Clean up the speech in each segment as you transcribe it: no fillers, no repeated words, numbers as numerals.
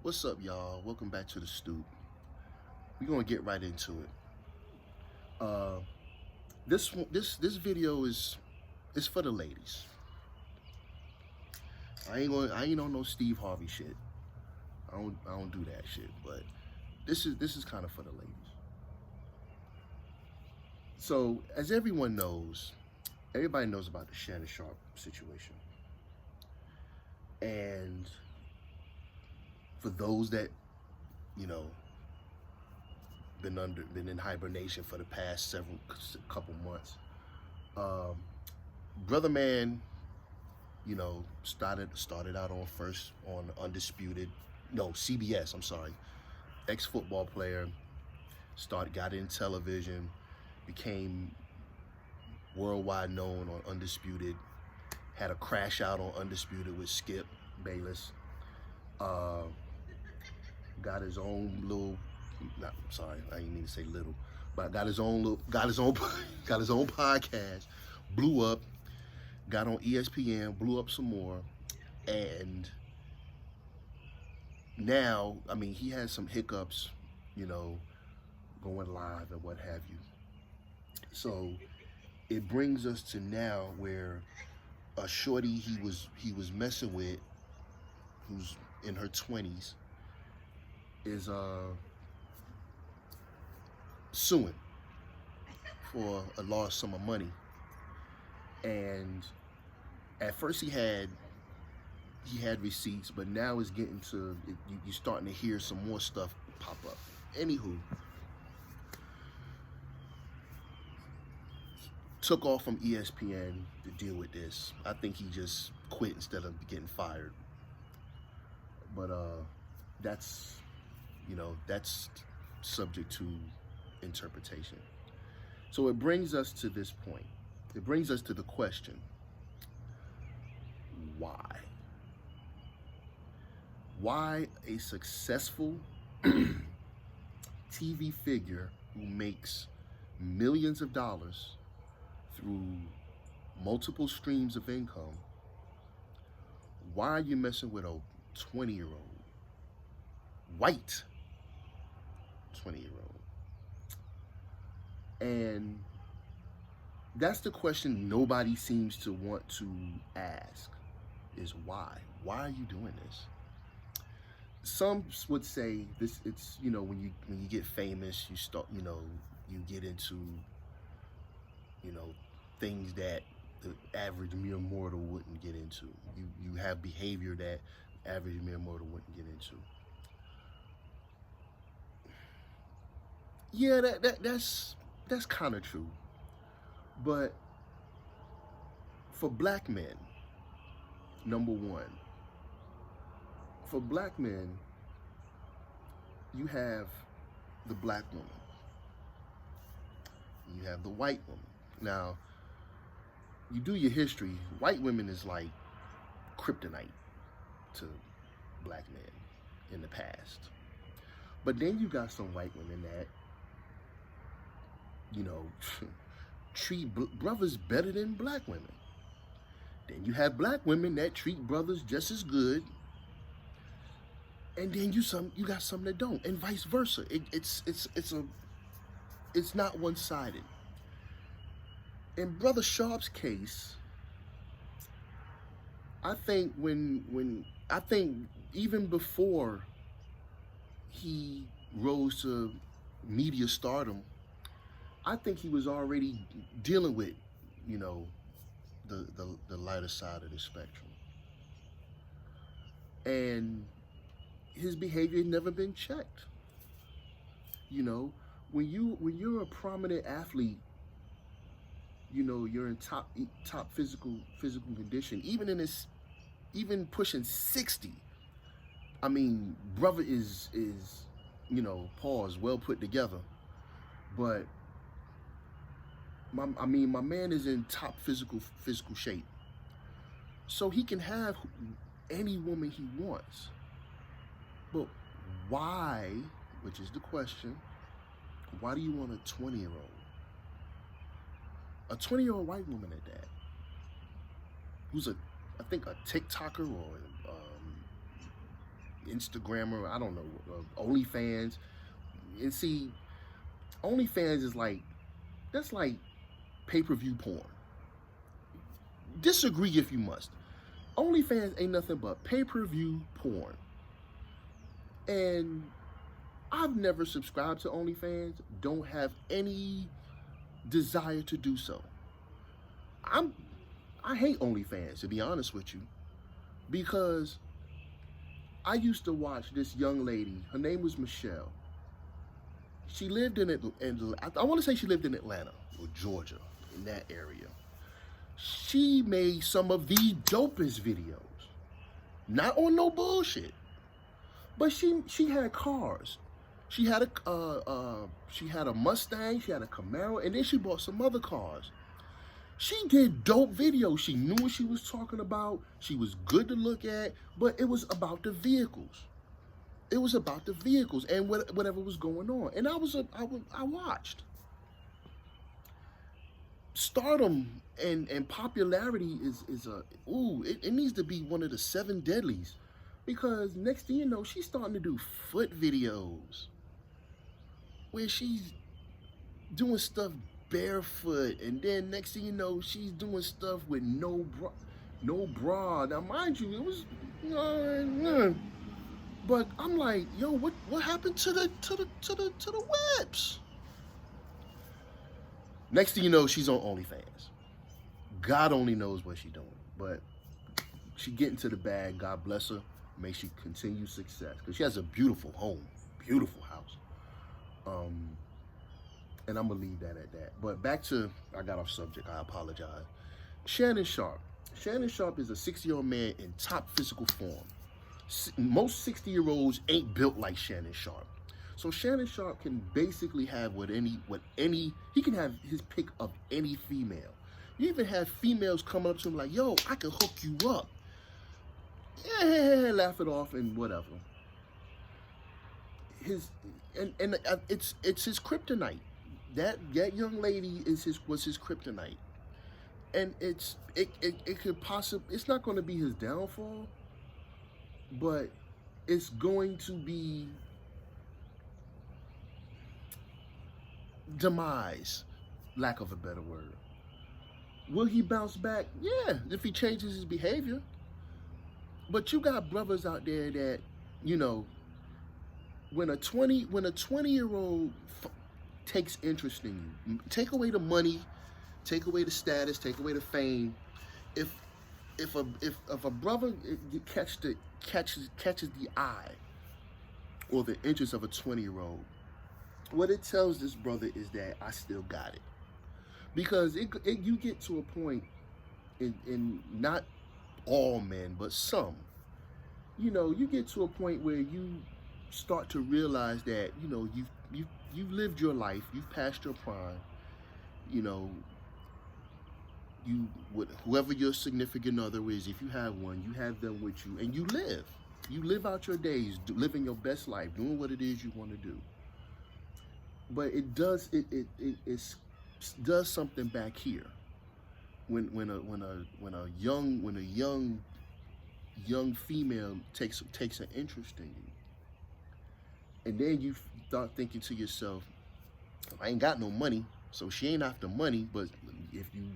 What's up, y'all? Welcome back to the stoop. We're gonna get right into it. Uh, this video is for the ladies. I ain't on no Steve Harvey shit. I don't do that shit. But this is kind of for the ladies. So as everybody knows about the Shannon Sharpe situation, and for those that you know been in hibernation for the past couple months. Brother Man, started out on Undisputed, no CBS. I'm sorry, ex-football player, got in television, became worldwide known on Undisputed. Had a crash out on Undisputed with Skip Bayless. Got his own little. Not sorry, I didn't mean to say little, but got his own podcast. Blew up. Got on ESPN. Blew up some more, and now, I mean, he has some hiccups, going live and what have you. So it brings us to now where a shorty he was messing with, who's in her 20s, is suing for a large sum of money. And at first he had receipts, but now it's getting to you're starting to hear some more stuff pop up. Anywho, took off from ESPN to deal with this. I think he just quit instead of getting fired. But that's subject to interpretation. So it brings us to this point. It brings us to the question, why? Why a successful TV figure who makes millions of dollars through multiple streams of income, why are you messing with a 20-year-old, white 20-year-old? And that's the question nobody seems to want to ask, is why? Why are you doing this? Some would say this, it's, when you get famous, you start, you get into, things that the average mere mortal wouldn't get into. You have behavior that average mere mortal wouldn't get into. Yeah, that's kind of true. But for black men, number one, for black men, you have the black woman. You have the white woman. Now, you do your history, white women is like kryptonite to black men in the past. But then you got some white women that, treat brothers better than black women. Then you have black women that treat brothers just as good. And then you got some that don't, and vice versa. It's not one-sided. In Brother Sharpe's case, I think I think even before he rose to media stardom, I think he was already dealing with, the lighter side of the spectrum. And his behavior had never been checked. When you're a prominent athlete, you're in top physical condition, even pushing 60. I mean, brother is pause, well put together. But my man is in top physical shape. So he can have any woman he wants. But why, which is the question, why do you want a 20-year-old? A 20-year-old white woman at that, who's I think a TikToker or Instagrammer, I don't know, OnlyFans. And see, OnlyFans is like, that's like pay-per-view porn. Disagree if you must. OnlyFans ain't nothing but pay-per-view porn. And I've never subscribed to OnlyFans, don't have any desire to do so. I hate OnlyFans, to be honest with you, because I used to watch this young lady. Her name was Michelle. She lived in I want to say she lived in Atlanta or Georgia, in that area. She made some of the dopest videos, not on no bullshit, but she had cars. She had a Mustang, she had a Camaro, and then she bought some other cars. She did dope videos. She knew what she was talking about. She was good to look at, but it was about the vehicles. It was about the vehicles and whatever was going on. And I watched. Stardom and popularity it needs to be one of the 7 deadlies, because next thing you know, she's starting to do foot videos where she's doing stuff barefoot, and then next thing you know, she's doing stuff with no bra. Now, mind you, it was, but I'm like, yo, what happened to the webs? Next thing you know, she's on OnlyFans. God only knows what she's doing, but she getting to the bag. God bless her. May she continue success, because she has a beautiful home, beautiful house. And I'm gonna leave that at that. But back to, I got off subject, I apologize. Shannon Sharpe. Shannon Sharpe is a 60-year-old man in top physical form. Most 60-year-olds ain't built like Shannon Sharpe. So Shannon Sharpe can basically have he can have his pick of any female. You even have females coming up to him like, yo, I can hook you up. Yeah, laugh it off and whatever. It's his kryptonite. That young lady was his kryptonite, and it could possibly, it's not going to be his downfall, but it's going to be demise, lack of a better word. Will he bounce back? Yeah, if he changes his behavior. But you got brothers out there that, when a 20-year-old takes interest in you, take away the money, take away the status, take away the fame. If a brother catches the eye or the interest of a 20-year-old, what it tells this brother is that I still got it. Because you get to a point in not all men, but some, you get to a point where you start to realize that, you've lived your life, you've passed your prime, whoever your significant other is, if you have one, you have them with you, and you live out your days, living your best life, doing what it is you want to do. But it does something back here when a young female takes an interest in you, and then you start thinking to yourself, I ain't got no money, so she ain't after money. But if you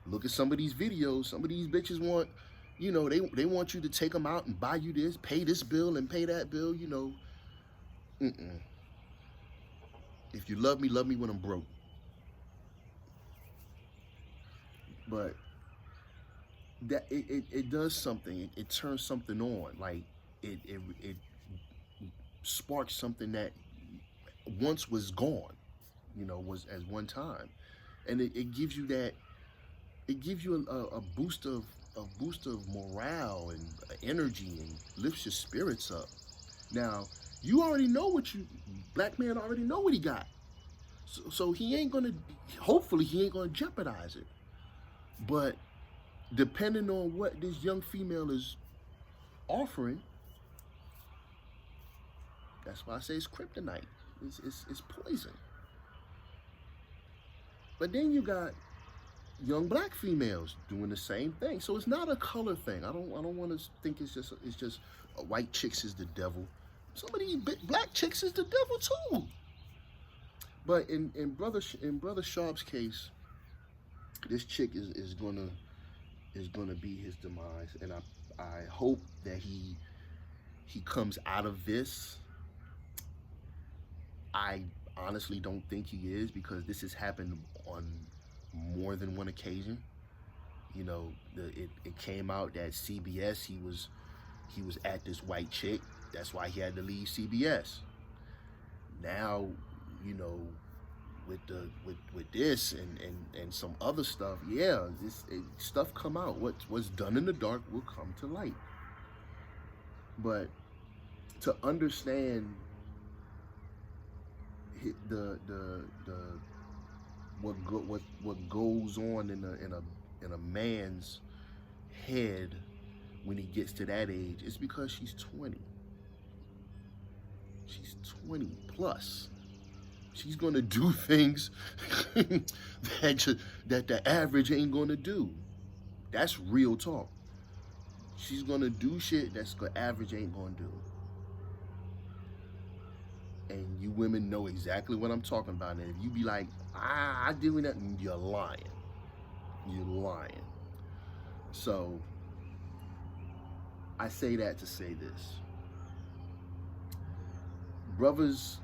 look at some of these videos, some of these bitches want, they want you to take them out and buy you this, pay this bill and pay that bill, If you love me when I'm broke. But that it does something. It turns something on. Like it sparks something that once was gone, was at one time, and it gives you that. It gives you a boost of morale and energy, and lifts your spirits up. Now you already know black man already know what he got, so he ain't gonna. Hopefully he ain't gonna jeopardize it. But depending on what this young female is offering, that's why I say it's kryptonite. It's poison. But then you got young black females doing the same thing. So it's not a color thing. I don't want to think it's just white chicks is the devil. Some of these black chicks is the devil too. But in brother Sharpe's case, this chick is gonna be his demise, and I hope that he comes out of this. I honestly don't think he is, because this has happened on more than one occasion. You know, it came out that CBS, he was at this white chick. That's why he had to leave CBS. Now, you know, with this and some other stuff, yeah, stuff come out. What's done in the dark will come to light. But to understand the what goes on in a man's head when he gets to that age, it's because she's 20. She's 20 plus. She's gonna do things that the average ain't gonna do. That's real talk. She's gonna do shit that's the average ain't gonna do. And you women know exactly what I'm talking about. And if you be like, I doing that, you're lying. You're lying. So I say that to say this. Brothers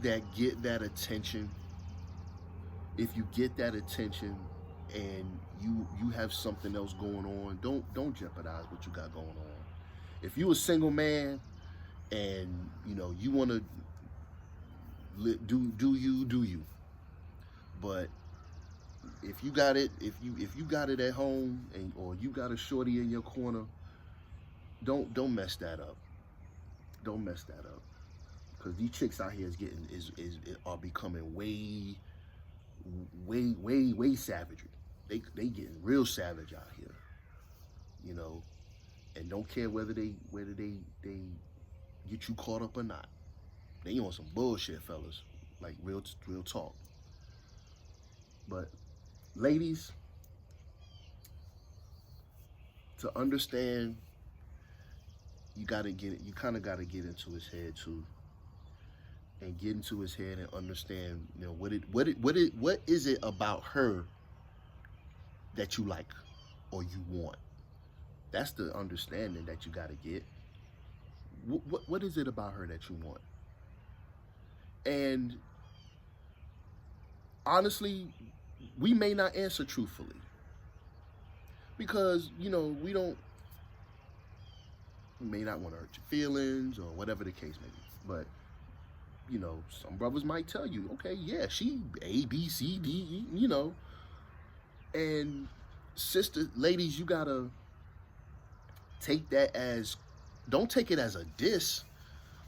that get that attention, if you get that attention and you have something else going on, don't jeopardize what you got going on. If you a single man and you want to do you, but if you got it, if you got it at home, or you got a shorty in your corner, don't mess that up. Don't mess that up, because these chicks out here are becoming way savagery. They getting real savage out here, and don't care whether they get you caught up or not. They on some bullshit, fellas. Like real talk. But ladies, to understand, you kind of gotta get into his head too, and get into his head and understand, what is it about her that you like or you want. That's the understanding that you gotta get. What is it about her that you want? And honestly, we may not answer truthfully, because we may not want to hurt your feelings or whatever the case may be. But some brothers might tell you, okay, yeah, she A, B, C, D, E, and ladies, you gotta take that as, don't take it as a diss,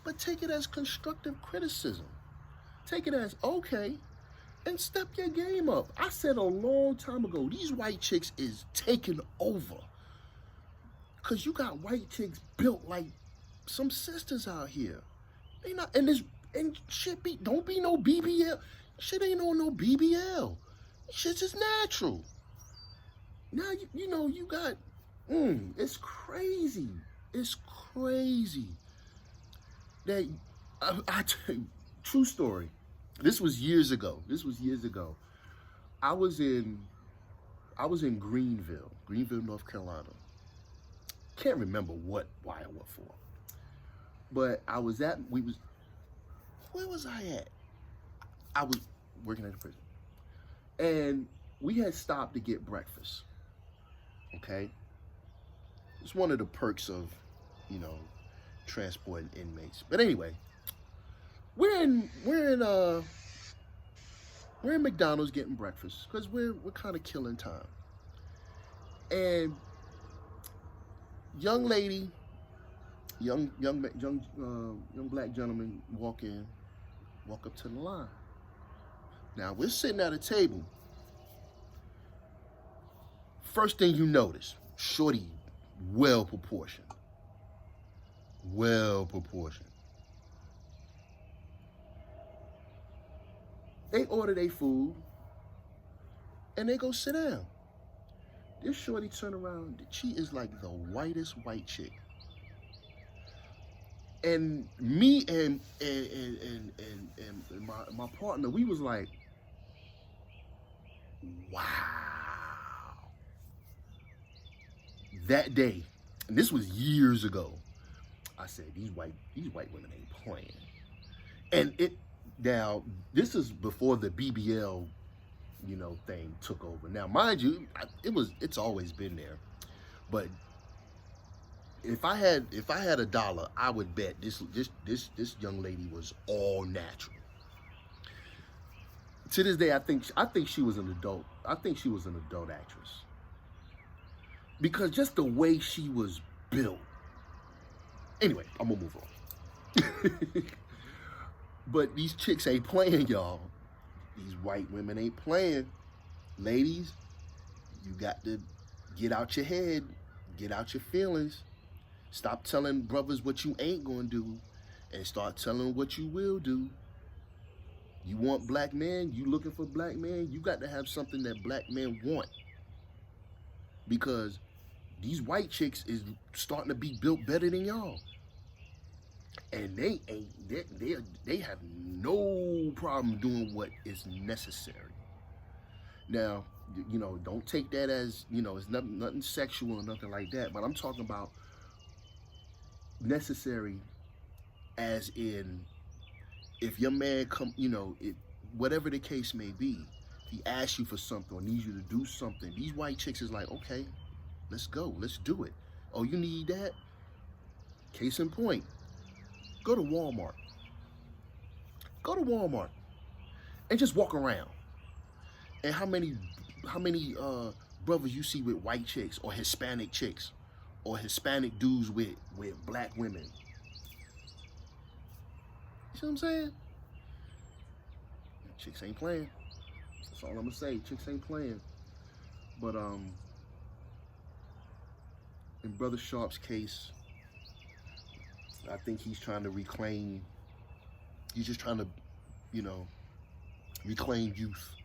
but take it as constructive criticism. Take it as, okay, and step your game up. I said a long time ago, these white chicks is taking over. Cause you got white chicks built like some sisters out here. They not, and shit don't be no BBL. Shit ain't on no BBL. Shit is natural. Now you got, it's crazy. It's crazy that I tell you, true story. This was years ago. I was in Greenville, North Carolina. Can't remember why or what for. But where was I at? I was working at the prison. And we had stopped to get breakfast. Okay? It's one of the perks of, transporting inmates. But anyway, we're in McDonald's getting breakfast, because we're kind of killing time. And young lady, young black gentleman walk up to the line. Now we're sitting at a table. First thing you notice, shorty, well proportioned. They order their food and they go sit down. This shorty turn around. She is like the whitest white chick. And me and my partner, we was like, wow. That day, and this was years ago, I said, these white women ain't playing. And now, this is before the BBL, thing took over. Now, mind you, it's always been there. But if I had $1, I would bet this young lady was all natural. To this day, I think she was an adult. I think she was an adult actress. Because just the way she was built. Anyway, I'm gonna move on. But these chicks ain't playing, y'all. These white women ain't playing. Ladies, you got to get out your head, get out your feelings. Stop telling brothers what you ain't gonna do and start telling what you will do. You want black men, you looking for black men, you got to have something that black men want. Because these white chicks is starting to be built better than y'all. And they have no problem doing what is necessary. Now, don't take that as, it's nothing sexual or nothing like that, but I'm talking about necessary as in, if your man whatever the case may be, he asks you for something or needs you to do something, these white chicks is like, okay, let's go, let's do it. Oh, you need that? Case in point, go to Walmart. Go to Walmart and just walk around. And how many brothers you see with white chicks or Hispanic chicks or Hispanic dudes with black women? You see what I'm saying? Chicks ain't playing. That's all I'm gonna say. Chicks ain't playing. But in Brother Sharpe's case, I think he's trying to reclaim. He's just trying to, reclaim youth.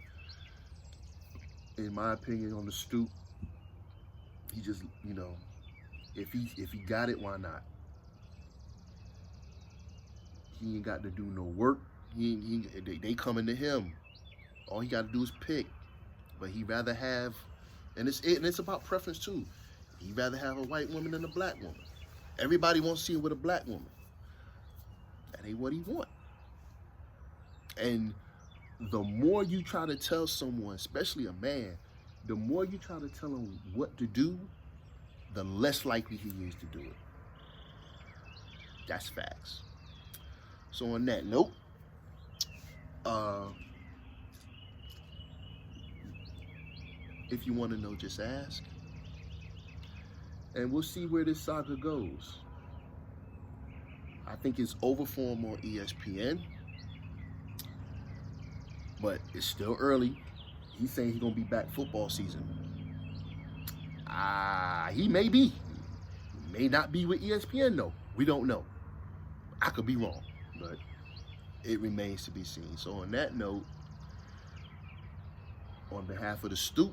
In my opinion, on the stoop, he just, if he got it, why not? He ain't got to do no work. They coming to him. All he got to do is pick. But he'd rather have, and it's about preference too. He'd rather have a white woman than a black woman. Everybody wants to see him with a black woman. That ain't what he want. And the more you try to tell someone, especially a man, the more you try to tell him what to do, the less likely he is to do it. That's facts. So on that note, if you want to know, just ask. And we'll see where this saga goes. I think it's over for him on ESPN. But it's still early. He's saying he's going to be back football season. He may be. He may not be with ESPN, though. We don't know. I could be wrong. But it remains to be seen. So on that note, on behalf of the Stoop,